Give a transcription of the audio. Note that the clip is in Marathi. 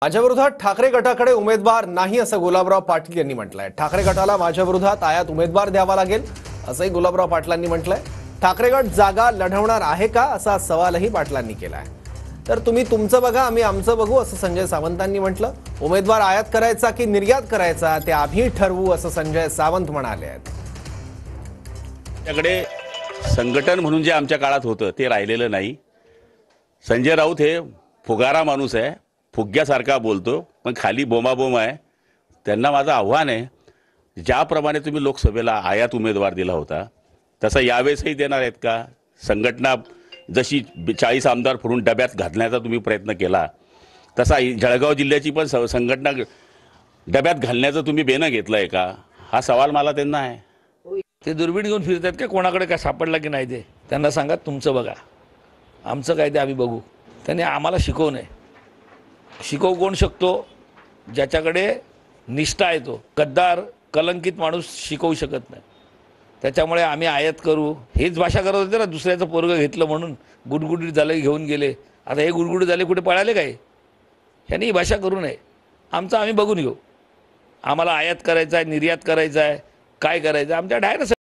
माझ्या विरोधात ठाकरे गटाकडे उमेदवार नाही असं गुलाबराव पाटील यांनी म्हटलंय। ठाकरे गटाला माझ्या विरोधात आयात उमेदवार द्यावा लागेल असंही गुलाबराव पाटलांनी म्हटलंय। ठाकरे गट जागा लढवणार आहे का असा सवालही पाटलांनी केलाय। तर तुम्ही तुमचं बघा आम्ही आमचं बघू असं संजय सावंतांनी म्हटलं। उमेदवार आयात करायचा की निर्यात करायचा ते आम्ही ठरवू असं संजय सावंत म्हणाले आहेत। त्याकडे संघटन म्हणून जे आमच्या काळात होतं ते राहिलेलं नाही। संजय राऊत हे फुगारा माणूस आहे, फुग्यासारखा बोलतो, पण खाली बोमाबोम आहे। त्यांना माझं आव्हान आहे, ज्याप्रमाणे तुम्ही लोकसभेला आयात उमेदवार दिला होता तसा यावेळेसही देणार आहेत का? संघटना जशी 40 आमदार फोडून डब्यात घालण्याचा तुम्ही प्रयत्न केला तसा जळगाव जिल्ह्याची पण संघटना डब्यात घालण्याचं तुम्ही बेनं घेतलंय का? हा सवाल मला त्यांना आहे। ते दुर्बीण घेऊन फिरतात का कोणाकडे काय सापडला की नाही ते त्यांना सांगा, तुमचं बघा आमचं काय ते आम्ही बघू। त्यांनी आम्हाला शिकवू नये। शिकवू कोण शकतो? ज्याच्याकडे निष्ठा आहे तो। गद्दार कलंकित माणूस शिकवू शकत नाही। त्याच्यामुळे आम्ही आयात करू हेच भाषा करत होते ना। दुसऱ्याचं पोरगं घेतलं म्हणून गुडगुडीत झालं घेऊन गेले। आता हे गुडगुडीत झाले कुठे पळाले काय? ह्यांनी ही भाषा करू नये। आमचं आम्ही बघून घेऊ। आम्हाला आयात करायचा आहे, निर्यात करायचा आहे, काय करायचं आमच्या डायरेक्ट